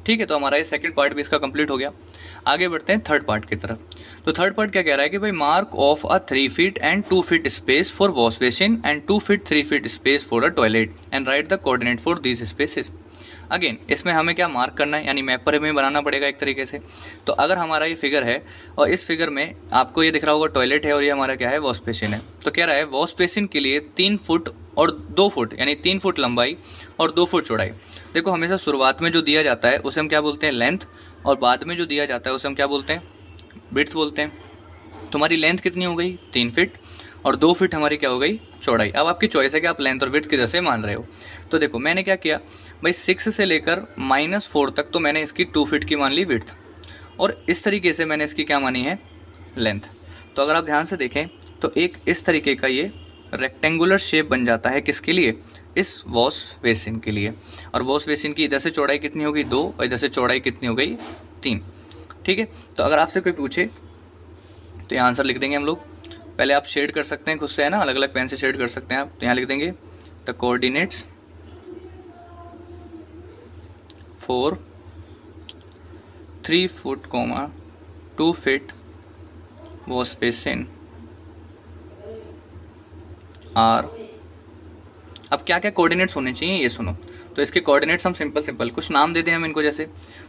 ठीक है, तो हमारा ये सेकंड पार्ट भी इसका कंप्लीट हो गया। आगे बढ़ते हैं थर्ड पार्ट की तरफ। तो थर्ड पार्ट क्या कह रहा है कि भाई mark of a 3 feet and 2 feet space for wash basin and 2 feet 3 feet space for a toilet and right the coordinate for these spaces. Again इसमें हमें क्या मार्क करना है, यानी मैप पर हमें बनाना पड़ेगा एक तरीके से। तो अगर हमारा ये फिगर है और इस फिगर में आपको ये दिख रहा होगा टॉयलेट है और ये हमारा क्या है, वॉश बेसिन है। तो कह रहा है वॉश बेसिन के लिए 3 फुट और 2 फुट, यानी 3 फुट लंबाई और 2 फुट चौड़ाई। देखो हमेशा शुरुआत में जो दिया जाता है उसे हम क्या बोलते हैं, लेंथ, और बाद में जो दिया जाता है उसे हम क्या बोलते हैं, विड्थ बोलते हैं। तुम्हारी लेंथ कितनी हो गई, 3 फीट, और 2 फीट हमारी क्या हो गई, चौड़ाई। अब आपकी चॉइस है कि आप लेंथ और विड्थ किधर से मान रहे हो। तो देखो मैंने क्या किया भाई, 6 से लेकर -4 तक तो मैंने इसकी 2 फीट की मान ली विड्थ, और इस तरीके से मैंने इसकी क्या मानी है, लेंथ। तो अगर आप ध्यान से देखें तो एक इस तरीके का ये रेक्टेंगुलर शेप बन जाता है, किसके लिए, इस वॉश बेसिन के लिए। और वॉश बेसिन की इधर से चौड़ाई कितनी हो गई, 2, और इधर से चौड़ाई कितनी हो गई, 3। ठीक है, तो अगर आपसे कोई पूछे तो यहाँ आंसर लिख देंगे हम लोग। पहले आप शेड कर सकते हैं खुद से, है ना, अलग अलग पेन से शेड कर सकते हैं आप। तो यहाँ लिख देंगे the coordinates for 3 foot, 2 feet wash basin are. अब क्या क्या कोऑर्डिनेट्स होने चाहिए ये सुनो। तो इसके कोऑर्डिनेट्स हम सिंपल कुछ नाम देते हैं हम इनको, जैसे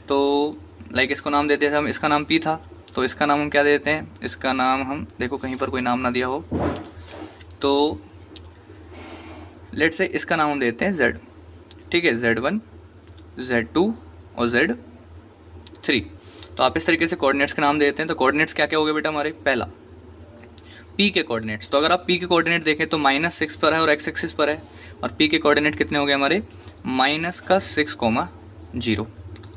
तो लाइक इसको नाम देते थे हम, इसका नाम P था, तो इसका नाम हम क्या देते हैं, इसका नाम हम देखो कहीं पर कोई नाम ना दिया हो, तो लेट्स से इसका नाम हम देते हैं Z, ठीक है, Z1, Z2 और Z3। तो आप इस तरीके से कोऑर्डिनेट्स के नाम देते हैं। तो कोऑर्डिनेट्स क्या क्या हो गए बेटा हमारे, पहला P के कोऑर्डिनेट्स, तो अगर आप P के कोऑर्डिनेट देखें तो -6 पर है और x एक्सिस पर है, और P के कोऑर्डिनेट कितने हो गए हमारे, -6,0।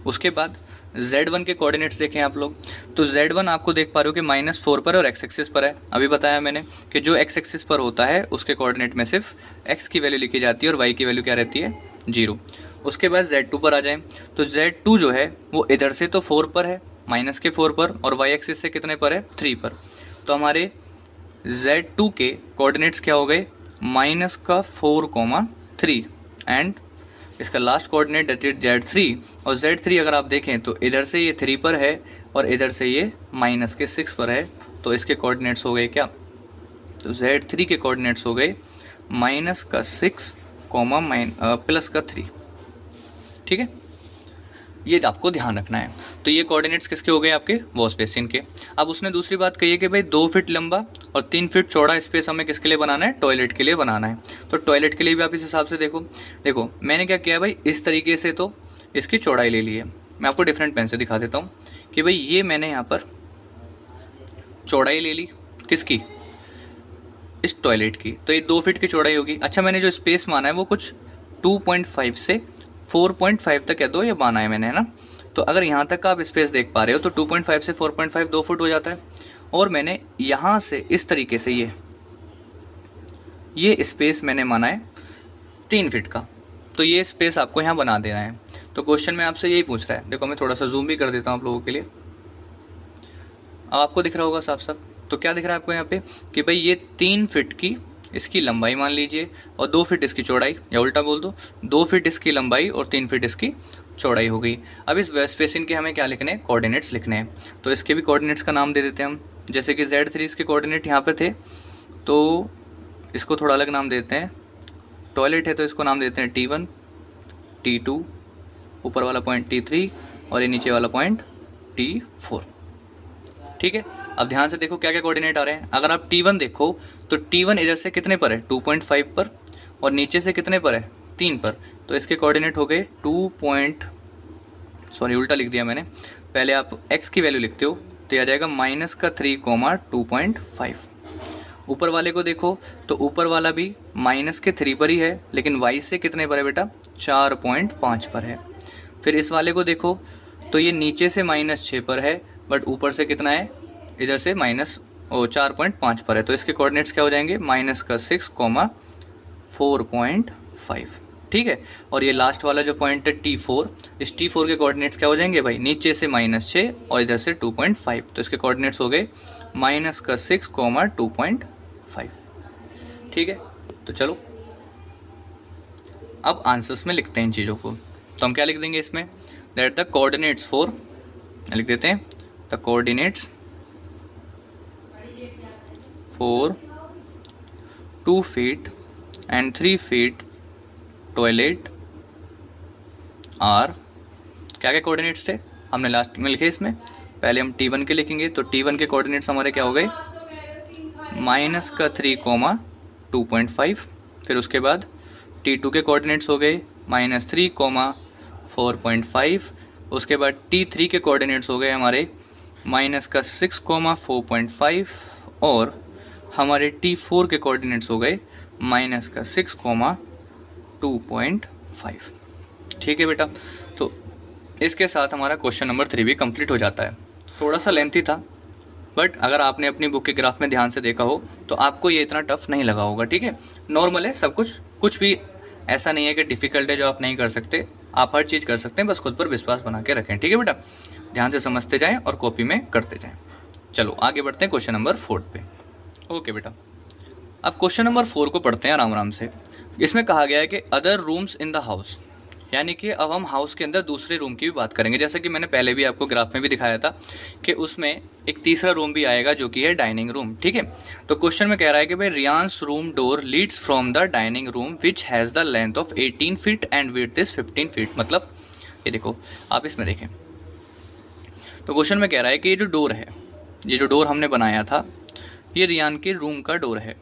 उसके बाद Z1 के कोऑर्डिनेट्स देखें आप लोग, तो Z1 आपको देख पा रहे हो कि -4 पर और x एक्सिस पर है। अभी बताया मैंने कि जो x एक्सिस पर होता है उसके कोऑर्डिनेट में सिर्फ x की वैल्यू लिखी जाती है और y की वैल्यू क्या रहती है, 0। उसके बाद Z2 पर आ जाएं, तो Z2 जो है वो इधर से तो 4 पर है, -4 पर, और y एक्सिस से कितने पर है, 3 पर। तो हमारे Z2 के कोऑर्डिनेट्स क्या हो गए, -4,3, एंड इसका last coordinate that is Z3, और Z3 अगर आप देखें तो इधर से ये 3 पर है और इधर से ये -6 पर है, तो इसके कोऑर्डिनेट्स हो गए क्या, तो Z3 के कोऑर्डिनेट्स हो गए -6, +3, ठीक है, ये आपको ध्यान रखना है। तो ये कोऑर्डिनेट्स किसके हो गए, आपके वॉश बेसिन के। अब उसने दूसरी बात कही है कि भाई 2 फीट लंबा और 3 फीट चौड़ा स्पेस हमें किसके लिए बनाना है, टॉयलेट के लिए बनाना है। तो टॉयलेट के लिए भी आप इस हिसाब से देखो मैंने क्या किया भाई, इस तरीके से तो इसकी चौड़ाई ले ली है। मैं आपको डिफरेंट पेन से दिखा देता हूँ कि भाई ये मैंने यहाँ पर चौड़ाई ले ली किसकी, इस टॉयलेट की, तो ये 2 फीट की चौड़ाई होगी। अच्छा, मैंने जो स्पेस माना है वो कुछ 2.5 से 4.5 तक है, तो ये माना है मैंने, है ना। तो अगर यहाँ तक का आप स्पेस देख पा रहे हो तो 2.5 से 4.5 2 फुट हो जाता है, और मैंने यहाँ से इस तरीके से ये स्पेस मैंने माना है 3 फीट का, तो ये स्पेस आपको यहाँ बना देना है। तो क्वेश्चन में आपसे यही पूछ रहा है, देखो मैं थोड़ा सा जूम भी कर देता हूँ आप लोगों के लिए, अब आपको दिख रहा होगा साफ साफ। तो क्या दिख रहा है आपको यहाँ पे कि भाई ये 3 फीट की इसकी लंबाई मान लीजिए और 2 फीट इसकी चौड़ाई, या उल्टा बोल दो 2 फीट इसकी लंबाई और 3 फीट इसकी चौड़ाई हो गई। अब इस वेस्ट बेसिन के हमें क्या लिखने हैं, कोऑर्डिनेट्स लिखने हैं। तो इसके भी कोऑर्डिनेट्स का नाम दे देते हैं हम, जैसे कि Z3 इसके कोऑर्डिनेट यहाँ पे थे, तो इसको थोड़ा अलग नाम देते हैं। टॉयलेट है तो इसको नाम देते हैं T1, T2, ऊपर वाला पॉइंट T3 और ये नीचे वाला पॉइंट T4, ठीक है। अब ध्यान से देखो क्या क्या कोऑर्डिनेट आ रहे हैं। अगर आप T1 देखो तो T1 इधर से कितने पर है, 2.5 पर, और नीचे से कितने पर है, 3 पर, तो इसके कोऑर्डिनेट हो गए उल्टा लिख दिया मैंने, पहले आप x की वैल्यू लिखते हो तो आ जाएगा -3,2.5। ऊपर वाले को देखो तो ऊपर वाला भी -3 पर ही है, लेकिन y से कितने पर है बेटा, 4.5 पर है। फिर इस वाले को देखो तो ये नीचे से -6 पर है, बट ऊपर से कितना है, इधर से 4.5 पर है, तो इसके कोऑर्डिनेट्स क्या हो जाएंगे, -6, 4.5, ठीक है। और ये लास्ट वाला जो पॉइंट है T4, इस T4 के कोऑर्डिनेट्स क्या हो जाएंगे भाई, नीचे से -6 और इधर से 2.5, तो इसके कोऑर्डिनेट्स हो गए -6, 2.5, ठीक है। तो चलो अब आंसर्स में लिखते हैं इन चीज़ों को। तो हम क्या लिख देंगे इसमें, दैट द कोऑर्डिनेट्स फॉर, लिख देते हैं the coordinates for 2 feet and 3 feet toilet are, क्या क्या कोऑर्डिनेट्स थे हमने लास्ट में लिखे। इसमें पहले हम T1 के लिखेंगे, तो T1 के कोऑर्डिनेट्स हमारे क्या हो गए, -3, 2.5। फिर उसके बाद T2 के कोऑर्डिनेट्स हो गए -3, 4.5। उसके बाद T3 के कोऑर्डिनेट्स हो गए हमारे -6, 4.5, और हमारे T4 के कोऑर्डिनेट्स हो गए -6, 2.5, ठीक है बेटा। तो इसके साथ हमारा क्वेश्चन नंबर 3 भी कंप्लीट हो जाता है। थोड़ा सा लेंथी था, बट अगर आपने अपनी बुक के ग्राफ में ध्यान से देखा हो तो आपको ये इतना टफ नहीं लगा होगा, ठीक है। नॉर्मल है सब कुछ भी ऐसा नहीं है कि डिफ़िकल्ट है जो आप नहीं कर सकते, आप हर चीज़ कर सकते हैं, बस खुद पर विश्वास बना के रखें, ठीक है बेटा। ध्यान से समझते जाएँ और कॉपी में करते जाएँ। चलो आगे बढ़ते हैं क्वेश्चन नंबर 4 पे। ओके बेटा, अब क्वेश्चन नंबर 4 को पढ़ते हैं आराम आराम से। इसमें कहा गया है कि other rooms in the house, यानी कि अब हम हाउस के अंदर दूसरे रूम की भी बात करेंगे। जैसा कि मैंने पहले भी आपको ग्राफ में भी दिखाया था कि उसमें एक तीसरा रूम भी आएगा जो कि है डाइनिंग रूम, ठीक है। तो क्वेश्चन में कह रहा है कि भाई Riyan's room door leads from the dining room which has the length of 18 feet and width is 15 feet. मतलब ये देखो, आप इसमें देखें तो क्वेश्चन में कह रहा है कि ये जो डोर है, ये जो डोर हमने बनाया था, ये रियान के रूम का डोर है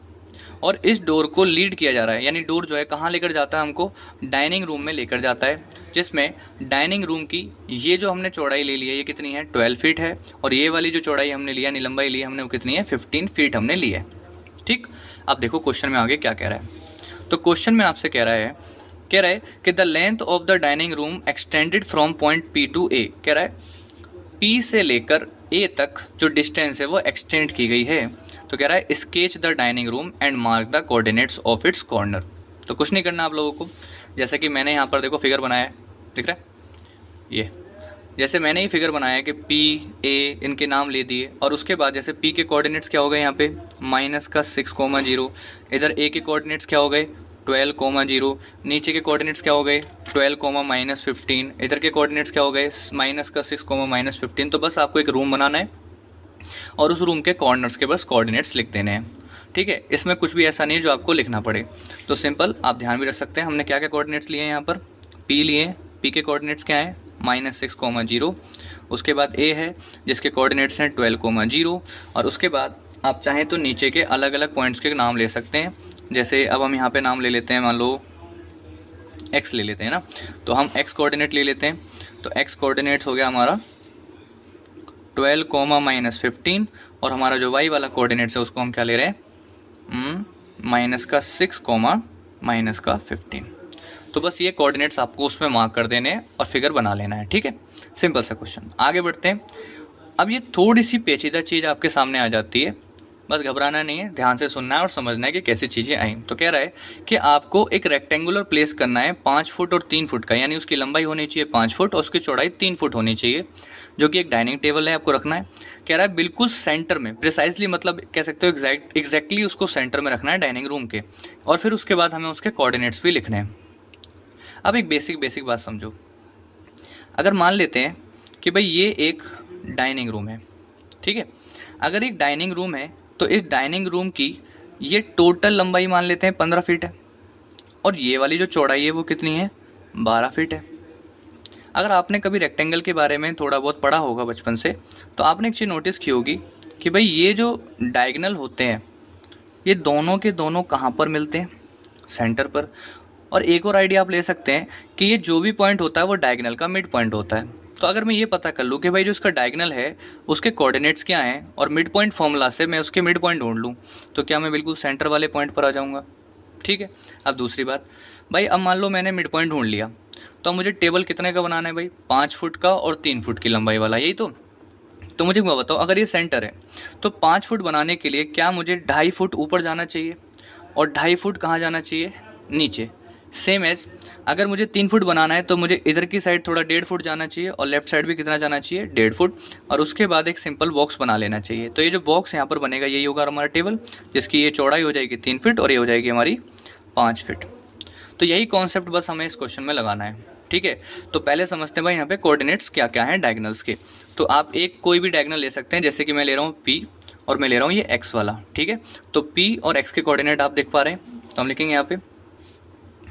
और इस डोर को लीड किया जा रहा है, यानी डोर जो है कहाँ लेकर जाता है हमको, डाइनिंग रूम में लेकर जाता है, जिसमें डाइनिंग रूम की ये जो हमने चौड़ाई ले ली है ये कितनी है, 12 फीट है, और ये वाली जो चौड़ाई हमने लिया, यानी लंबाई ली हमने, वो कितनी है, 15 फीट हमने ली है। ठीक, अब देखो क्वेश्चन में आगे क्या कह रहा है। तो क्वेश्चन में आपसे कह रहा है कि the length of the dining room extended from point P to A, कह रहा है P से लेकर A तक जो डिस्टेंस है वो एक्सटेंड की गई है। तो कह रहा है sketch the dining room and mark the coordinates of its corner. तो कुछ नहीं करना आप लोगों को, जैसे कि मैंने यहाँ पर देखो फिगर बनाया है, दिख रहा है, ये जैसे मैंने ही फिगर बनाया है कि P A इनके नाम ले दिए, और उसके बाद जैसे P के कोऑर्डिनेट्स क्या हो गए यहाँ पे -6,0, इधर A के कोऑर्डिनेट्स क्या हो गए 12,0, नीचे के कोऑर्डिनेट्स क्या हो गए 12, -15, इधर के कोऑर्डिनेट्स क्या हो गए -6, -15। तो बस आपको एक रूम बनाना है और उस रूम के कॉर्नर्स के बस कोऑर्डिनेट्स लिख देने हैं। ठीक है, इसमें कुछ भी ऐसा नहीं है जो आपको लिखना पड़े। तो सिंपल आप ध्यान भी रख सकते हैं, हमने क्या क्या कोऑर्डिनेट्स लिए हैं यहाँ पर, P लिए, P के कोऑर्डिनेट्स क्या है -6,0, उसके बाद A है जिसके कोऑर्डिनेट्स हैं 12,0, और उसके बाद आप चाहें तो नीचे के अलग अलग पॉइंट्स के नाम ले सकते हैं। जैसे अब हम यहाँ पे नाम ले लेते हैं, मान लो x ले लेते हैं ना, तो हम x कोऑर्डिनेट ले लेते हैं। तो x कोऑर्डिनेट्स हो गया हमारा 12, -15, और हमारा जो y वाला कोऑर्डिनेट्स है उसको हम क्या ले रहे हैं, -6, -15। तो बस ये कोऑर्डिनेट्स आपको उसमें मार्क कर देने हैं और फिगर बना लेना है। ठीक है, सिंपल सा क्वेश्चन। आगे बढ़ते हैं। अब ये थोड़ी सी पेचीदा चीज़ आपके सामने आ जाती है, बस घबराना नहीं है, ध्यान से सुनना है और समझना है कि कैसी चीज़ें आई। तो कह रहा है कि आपको एक रेक्टेंगुलर प्लेस करना है 5 फुट और 3 फुट का, यानी उसकी लंबाई होनी चाहिए 5 फुट और उसकी चौड़ाई 3 फुट होनी चाहिए, जो कि एक डाइनिंग टेबल है, आपको रखना है। कह रहा है बिल्कुल सेंटर में, प्रिसाइजली मतलब कह सकते हो एग्जैक्टली उसको सेंटर में रखना है डाइनिंग रूम के, और फिर उसके बाद हमें उसके कोऑर्डिनेट्स भी लिखने हैं। अब एक बेसिक बात समझो, अगर मान लेते हैं कि भाई ये एक डाइनिंग रूम है, ठीक है, अगर एक डाइनिंग रूम है तो इस डाइनिंग रूम की ये टोटल लंबाई मान लेते हैं 15 फीट है, और ये वाली जो चौड़ाई है वो कितनी है 12 फीट है। अगर आपने कभी रेक्टेंगल के बारे में थोड़ा बहुत पढ़ा होगा बचपन से, तो आपने एक चीज़ नोटिस की होगी कि भाई ये जो डायगोनल होते हैं ये दोनों के दोनों कहाँ पर मिलते हैं, सेंटर पर। और एक और आइडिया आप ले सकते हैं कि ये जो भी पॉइंट होता है वो डायगोनल का मिड पॉइंट होता है। तो अगर मैं ये पता कर लूँ कि भाई जो उसका डायगोनल है उसके कोऑर्डिनेट्स क्या हैं, और मिड पॉइंट फॉर्मूला से मैं उसके मिड पॉइंट ढूंढ लूँ, तो क्या मैं बिल्कुल सेंटर वाले पॉइंट पर आ जाऊँगा। ठीक है, अब दूसरी बात, भाई अब मान लो मैंने मिड पॉइंट ढूंढ लिया, तो मुझे टेबल कितने का बनाना है भाई, 5 फुट का और 3 फुट की लंबाई वाला, यही तो मुझे बताओ, अगर ये सेंटर है तो 5 फुट बनाने के लिए क्या मुझे 2.5 फुट ऊपर जाना चाहिए, और 2.5 फुट कहाँ जाना चाहिए, नीचे। सेम एज अगर मुझे 3 फुट बनाना है तो मुझे इधर की साइड थोड़ा 1.5 फुट जाना चाहिए, और लेफ्ट साइड भी कितना जाना चाहिए 1.5 फुट, और उसके बाद एक सिंपल बॉक्स बना लेना चाहिए। तो ये जो बॉक्स यहाँ पर बनेगा यही होगा हमारा टेबल, जिसकी ये चौड़ाई हो जाएगी 3 फीट और ये हो जाएगी हमारी 5 फीट। तो यही कॉन्सेप्ट बस हमें इस क्वेश्चन में लगाना है। ठीक है, तो पहले समझते हैं भाई यहाँ पे कोऑर्डिनेट्स क्या क्या हैं डायगोनल्स के। तो आप एक कोई भी डायगोनल ले सकते हैं, जैसे कि मैं ले रहा हूँ P और मैं ले रहा हूँ ये x वाला। ठीक है, तो P और x के कोऑर्डिनेट आप देख पा रहे हैं, तो हम लिखेंगे यहाँ पे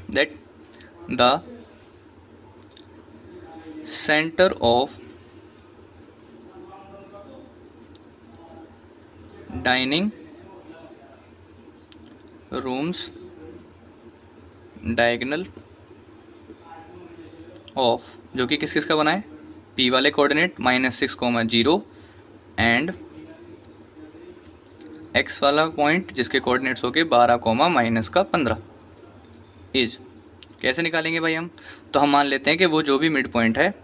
that the centre of dining rooms diagonal of, जो कि किस किस का बना है, P वाले कोऑर्डिनेट -6, एंड x वाला पॉइंट जिसके कोऑर्डिनेट्स हो गए 12, -15 इज। कैसे निकालेंगे भाई हम, तो हम मान लेते हैं कि वो जो भी मिड पॉइंट है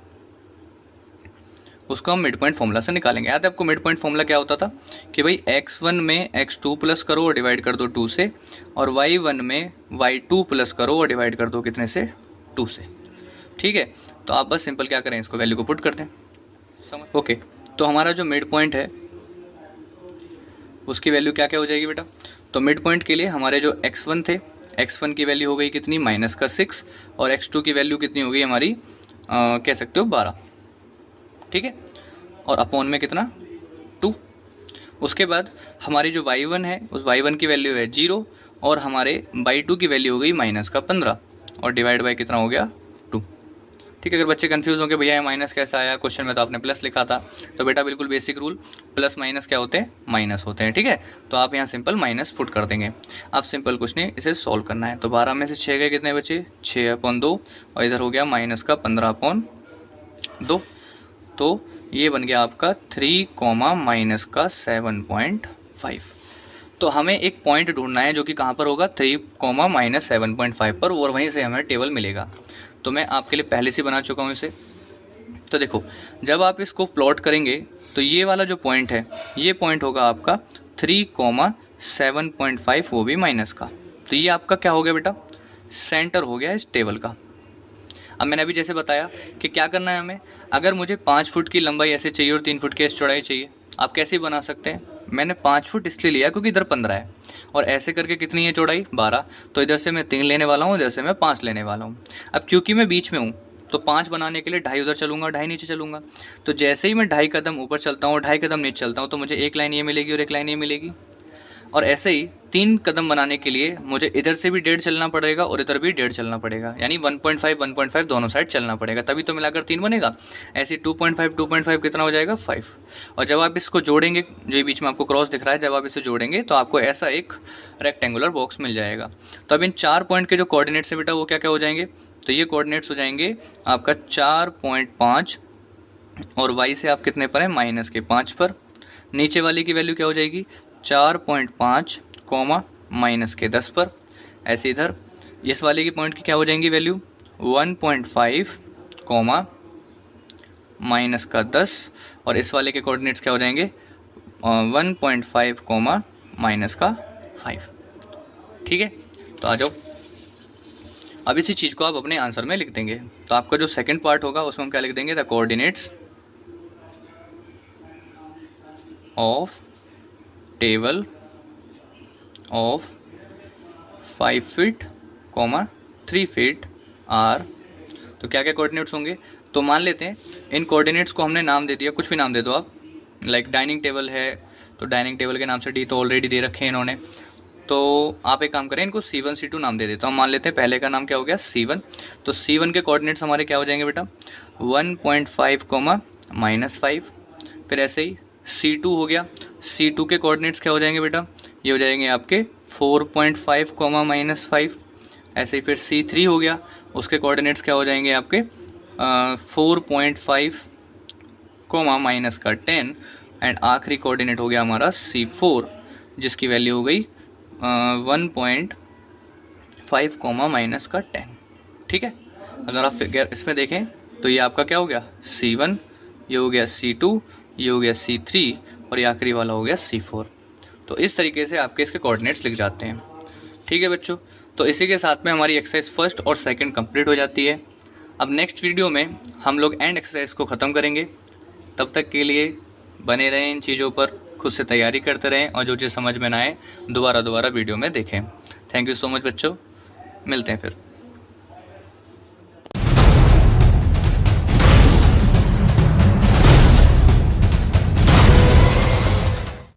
उसको हम मिड पॉइंट फॉर्मूला से निकालेंगे। याद है आपको मिड पॉइंट फॉर्मूला क्या होता था कि भाई x1 में x2 प्लस करो और डिवाइड कर दो 2 से, और y1 में y2 प्लस करो और डिवाइड कर दो कितने से, 2 से। ठीक है, तो आप बस सिंपल क्या करें, इसको वैल्यू को पुट करते हैं, समझ। ओके, तो हमारा जो मिड पॉइंट है उसकी वैल्यू क्या क्या हो जाएगी बेटा, तो मिड पॉइंट के लिए हमारे जो x1 थे, x1 की वैल्यू हो गई कितनी -6, और x2 की वैल्यू कितनी हो गई हमारी कह सकते हो 12। ठीक है, और अपॉन में कितना 2। उसके बाद हमारी जो y1 है उस y1 की वैल्यू है 0, और हमारे y2 की वैल्यू हो गई -15, और डिवाइड बाय कितना हो गया 2। ठीक है। अगर बच्चे कंफ्यूज होंगे भैया ये माइनस कैसा आया, क्वेश्चन में तो आपने प्लस लिखा था, तो बेटा बिल्कुल बेसिक रूल, प्लस माइनस क्या होते हैं, माइनस होते हैं। ठीक है, तो आप यहाँ सिंपल माइनस पुट कर देंगे। आप सिंपल कुछ नहीं, इसे सॉल्व करना है। तो 12 में से 6 गए, कितने बचे, 6/2, और इधर हो गया माइनस का 15/2। तो ये बन गया आपका 3 माइनस का 7.5। तो हमें एक पॉइंट ढूंढना है जो कि कहाँ पर होगा, 3 माइनस 7.5 पर, और वहीं से हमें टेबल मिलेगा। तो मैं आपके लिए पहले से बना चुका हूँ इसे। तो देखो, जब आप इसको प्लॉट करेंगे तो ये वाला जो पॉइंट है, ये पॉइंट होगा आपका 3,7.5, वो भी माइनस का। तो ये आपका क्या हो गया बेटा, सेंटर हो गया इस टेबल का। अब मैंने अभी जैसे बताया कि क्या करना है हमें, अगर मुझे 5 फुट की लंबाई ऐसे चाहिए और 3 फुट की ऐसे चौड़ाई चाहिए, आप कैसे बना सकते हैं, मैंने 5 फुट इसलिए लिया क्योंकि इधर 15 है, और ऐसे करके कितनी है चौड़ाई, 12। तो इधर से मैं 3 लेने वाला हूँ, इधर से मैं 5 लेने वाला हूँ। अब क्योंकि मैं बीच में हूँ, तो 5 बनाने के लिए 2.5 उधर चलूँगा, 2.5 नीचे चलूँगा। तो जैसे ही मैं 2.5 कदम ऊपर चलता हूँ, 2.5 कदम नीचे चलता हूँ, तो मुझे एक लाइन ये मिलेगी और एक लाइन ये मिलेगी। और ऐसे ही 3 कदम बनाने के लिए मुझे इधर से भी 1.5 चलना पड़ेगा और इधर भी 1.5 चलना पड़ेगा, यानी 1.5 दोनों साइड चलना पड़ेगा, तभी तो मिलाकर 3 बनेगा। ऐसे 2.5 कितना हो जाएगा, 5। और जब आप इसको जोड़ेंगे, जो बीच में आपको क्रॉस दिख रहा है, जब आप इसे जोड़ेंगे तो आपको ऐसा एक रेक्टेंगुलर बॉक्स मिल जाएगा। तो अब इन 4 पॉइंट के जो कोऑर्डिनेट्स है बेटा, वो क्या क्या हो जाएंगे, तो ये कोऑर्डिनेट्स हो जाएंगे आपका 4.5, और वाई से आप कितने पर है, माइनस के 5 पर। नीचे वाली की वैल्यू क्या हो जाएगी, 4.5 माइनस के 10 पर। ऐसे इधर इस वाले की पॉइंट की क्या हो जाएंगी वैल्यू, 1.5 माइनस का 10, और इस वाले के कोऑर्डिनेट्स क्या हो जाएंगे, 1.5 माइनस का 5। ठीक है, तो आ जाओ, अब इसी चीज़ को आप अपने आंसर में लिख देंगे। तो आपका जो सेकंड पार्ट होगा उसमें हम क्या लिख देंगे, the coordinates of table of 5 feet 3 feet are. तो क्या क्या कोऑर्डिनेट्स होंगे, तो मान लेते हैं इन कोऑर्डिनेट्स को हमने नाम दे दिया, कुछ भी नाम दे दो आप, लाइक डाइनिंग टेबल है तो डाइनिंग टेबल के नाम से डी तो ऑलरेडी दे रखे हैं इन्होंने। तो आप एक काम करें, इनको C1 C2 नाम दे देता हूँ। मान लेते हैं पहले का नाम क्या हो गया, C1। तो C1 के कोऑर्डिनेट्स हमारे क्या हो जाएंगे बेटा, 1.5 -5। फिर ऐसे ही C2 हो गया, C2 के कोऑर्डिनेट्स क्या हो जाएंगे बेटा, ये हो जाएंगे आपके 4.5 -5। ऐसे ही फिर C3 हो गया, उसके कोऑर्डिनेट्स क्या हो जाएंगे आपके 4.5 माइनस का 10। एंड आखिरी कोऑर्डिनेट हो गया हमारा C4, जिसकी वैल्यू हो गई 1.5 माइनस का 10। ठीक है, अगर आप फिगर इसमें देखें तो ये आपका क्या हो गया, C1, ये हो गया C2, ये हो गया C3, और ये आखिरी वाला हो गया C4। तो इस तरीके से आपके इसके कोऑर्डिनेट्स लिख जाते हैं। ठीक है बच्चों, तो इसी के साथ में हमारी एक्सरसाइज फर्स्ट और सेकंड कंप्लीट हो जाती है। अब नेक्स्ट वीडियो में हम लोग एंड एक्सरसाइज को ख़त्म करेंगे। तब तक के लिए बने रहें इन चीज़ों पर, खुद से तैयारी करते रहें, और जो चीज़ समझ में ना आए दोबारा वीडियो में देखें। थैंक यू सो मच बच्चों, मिलते हैं फिर।